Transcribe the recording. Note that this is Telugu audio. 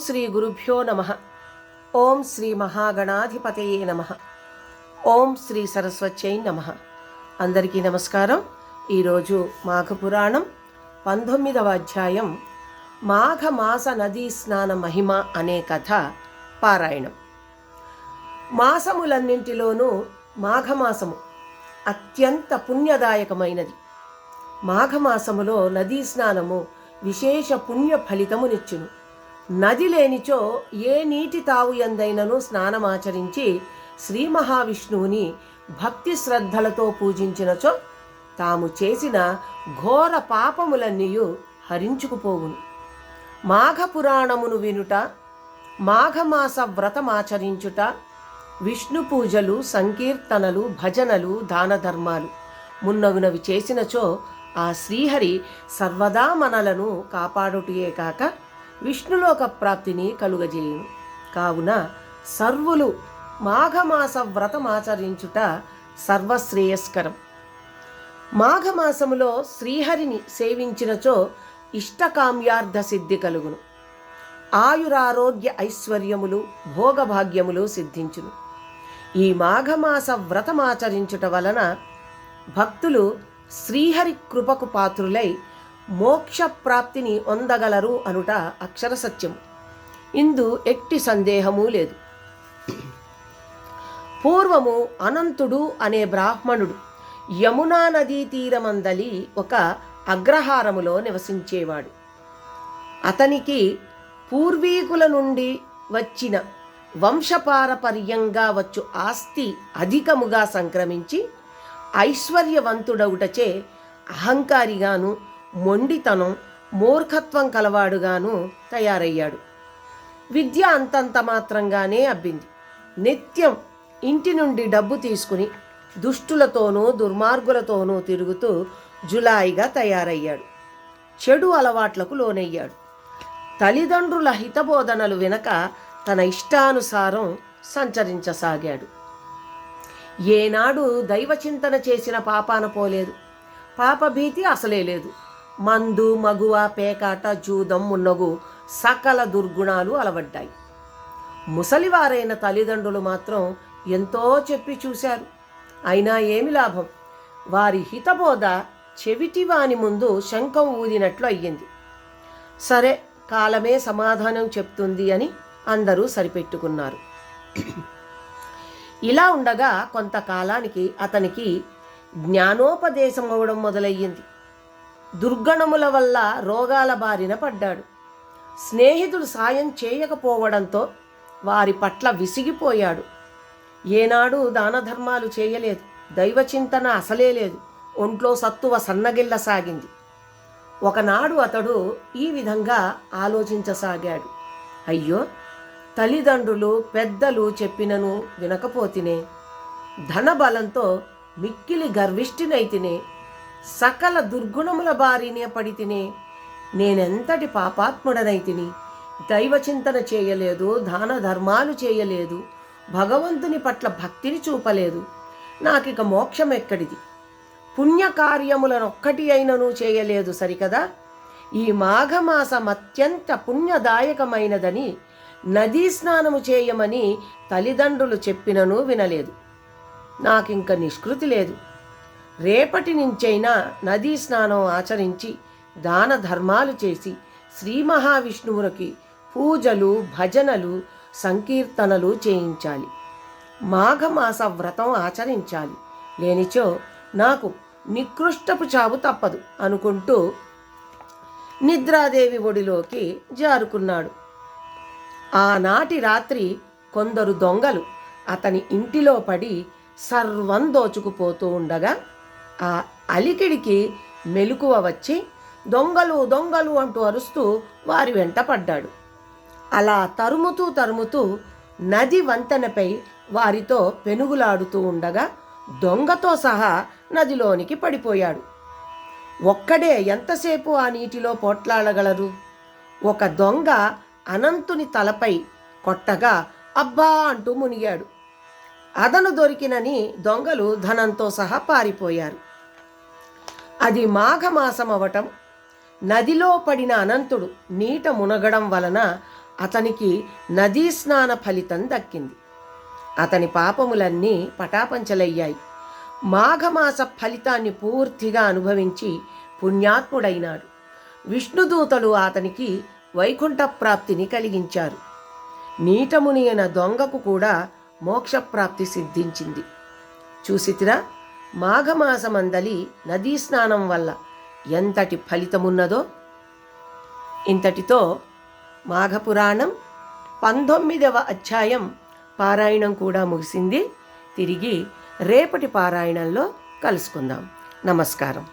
శ్రీ గురుభ్యో నమః. ఓం శ్రీ మహాగణాధిపతయే నమః. ఓం శ్రీ సరస్వత్యై నమః. అందరికీ నమస్కారం. ఈరోజు మాఘపురాణం 19వ అధ్యాయం మాఘమాస నదీ స్నాన మహిమ అనే కథ పారాయణం. మాసములన్నింటిలోనూ మాఘమాసము అత్యంత పుణ్యదాయకమైనది. మాఘమాసములో నదీ స్నానము విశేష పుణ్య ఫలితమునిచ్చును. నది లేనిచో ఏ నీటి తావు ఎందైనను స్నానమాచరించి శ్రీ మహావిష్ణువుని భక్తి శ్రద్ధలతో పూజించినచో తాము చేసిన ఘోర పాపములన్నీయు హరించుకుపోవును. మాఘపురాణమును వినుట, మాఘమాస వ్రతమాచరించుట, విష్ణు పూజలు, సంకీర్తనలు, భజనలు, దాన ధర్మాలు మున్నగునవి చేసినచో ఆ శ్రీహరి సర్వదా మనలను కాపాడుటయే కాక విష్ణులోక ప్రాప్తిని కలుగజేయును. కావున సర్వులు మాఘమాస వ్రతమాచరించుట సర్వశ్రేయస్కరం. మాఘమాసములో శ్రీహరిని సేవించినచో ఇష్టకామ్యార్థ సిద్ధి కలుగును. ఆయురారోగ్య ఐశ్వర్యములు, భోగభాగ్యములు సిద్ధించును. ఈ మాఘమాస వ్రతమాచరించుట వలన భక్తులు శ్రీహరి కృపకు పాత్రులై మోక్ష ప్రాప్తిని పొందగలరు అనుట అక్షర సత్యం. ఇందు ఎట్టి సందేహమూ లేదు. పూర్వము అనంతుడు అనే బ్రాహ్మణుడు యమునా నదీ తీరమందలి ఒక అగ్రహారములో నివసించేవాడు. అతనికి పూర్వీకుల నుండి వచ్చిన వంశపారపర్యంగా వచ్చు ఆస్తి అధికముగా సంక్రమించి ఐశ్వర్యవంతుడవుటచే అహంకారిగాను, మొండితనం, మూర్ఖత్వం కలవాడుగాను తయారయ్యాడు. విద్య అంతంత మాత్రంగానే అబ్బింది. నిత్యం ఇంటి నుండి డబ్బు తీసుకుని దుష్టులతోనూ దుర్మార్గులతోనూ తిరుగుతూ జులాయిగా తయారయ్యాడు. చెడు అలవాట్లకు లోనయ్యాడు. తల్లిదండ్రుల హితబోధనలు వినక తన ఇష్టానుసారం సంచరించసాగాడు. ఏనాడు దైవచింతన చేసిన పాపాన పోలేదు. పాపభీతి అసలే లేదు. మందు, మగువ, పేకాట, జూదం మున్నగు సకల దుర్గుణాలు అలవడ్డాయి. ముసలివారైన తల్లిదండ్రులు మాత్రం ఎంతో చెప్పి చూశారు. అయినా ఏమి లాభం? వారి హితబోధ చెవిటివాని ముందు శంఖం ఊదినట్లు అయ్యింది. సరే, కాలమే సమాధానం చెప్తుంది అని అందరూ సరిపెట్టుకున్నారు. ఇలా ఉండగా కొంతకాలానికి అతనికి జ్ఞానోపదేశం అవ్వడం మొదలయ్యింది. దుర్గణముల వల్ల రోగాల బారిన పడ్డాడు. స్నేహితులు సాయం చేయకపోవడంతో వారి పట్ల విసిగిపోయాడు. ఏనాడు దాన ధర్మాలు చేయలేదు. దైవచింతన అసలే లేదు. ఒంట్లో సత్తువ సన్నగిల్లసాగింది. ఒకనాడు అతడు ఈ విధంగా ఆలోచించసాగాడు. అయ్యో, తల్లిదండ్రులు పెద్దలు చెప్పినను వినకపోతినే, ధనబలంతో మిక్కిలి గర్విష్ఠినైతినే, సకల దుర్గుణముల బారినే పడితినే, నేనెంతటి పాపాత్ముడనైతిని. దైవచింతన చేయలేదు, దాన ధర్మాలు చేయలేదు, భగవంతుని పట్ల భక్తిని చూపలేదు. నాకిక మోక్షం ఎక్కడిది? పుణ్యకార్యములనొక్కటి అయినను చేయలేదు సరికదా. ఈ మాఘమాసం అత్యంత పుణ్యదాయకమైనదని నదీ స్నానము చేయమని తల్లిదండ్రులు చెప్పినను వినలేదు. నాకింక నిష్కృతి లేదు. రేపటి నుంచైనా నదీ స్నానం ఆచరించి దాన ధర్మాలు చేసి శ్రీ మహావిష్ణువునికి పూజలు, భజనలు, సంకీర్తనలు చేయించాలి. మాఘమాస వ్రతం ఆచరించాలి. లేనిచో నాకు నికృష్టపు చావు తప్పదు అనుకుంటూ నిద్రాదేవి ఒడిలోకి జారుకున్నాడు. ఆనాటి రాత్రి కొందరు దొంగలు అతని ఇంటిలో పడి సర్వం దోచుకుపోతూ ఉండగా ఆ అలికిడికి మెలకువ వచ్చి దొంగలు దొంగలు అంటూ అరుస్తూ వారి వెంట పడ్డాడు. అలా తరుముతూ తరుముతూ నది వంతెనపై వారితో పెనుగులాడుతూ ఉండగా దొంగతో సహా నదిలోనికి పడిపోయాడు. ఒక్కడే ఎంతసేపు ఆ నీటిలో పోట్లాడగలరు? ఒక దొంగ అనంతుని తలపై కొట్టగా అబ్బా అంటూ మునిగాడు. అదను దొరికినని దొంగలు ధనంతో సహా పారిపోయారు. అది మాఘమాసం అవటం, నదిలో పడిన అనంతుడు నీట మునగడం వలన అతనికి నదీ స్నాన ఫలితం దక్కింది. అతని పాపములన్నీ పటాపంచలయ్యాయి. మాఘమాస ఫలితాన్ని పూర్తిగా అనుభవించి పుణ్యాత్ముడైనాడు. విష్ణుదూతలు అతనికి వైకుంఠ ప్రాప్తిని కలిగించారు. నీటముని అయిన దొంగకు కూడా మోక్షప్రాప్తి సిద్ధించింది. చూసితిరా, మాఘమాసమందలి నదీ స్నానం వల్ల ఎంతటి ఫలితమున్నదో. ఇంతటితో మాఘపురాణం 19వ అధ్యాయం పారాయణం కూడా ముగిసింది. తిరిగి రేపటి పారాయణంలో కలుసుకుందాం. నమస్కారం.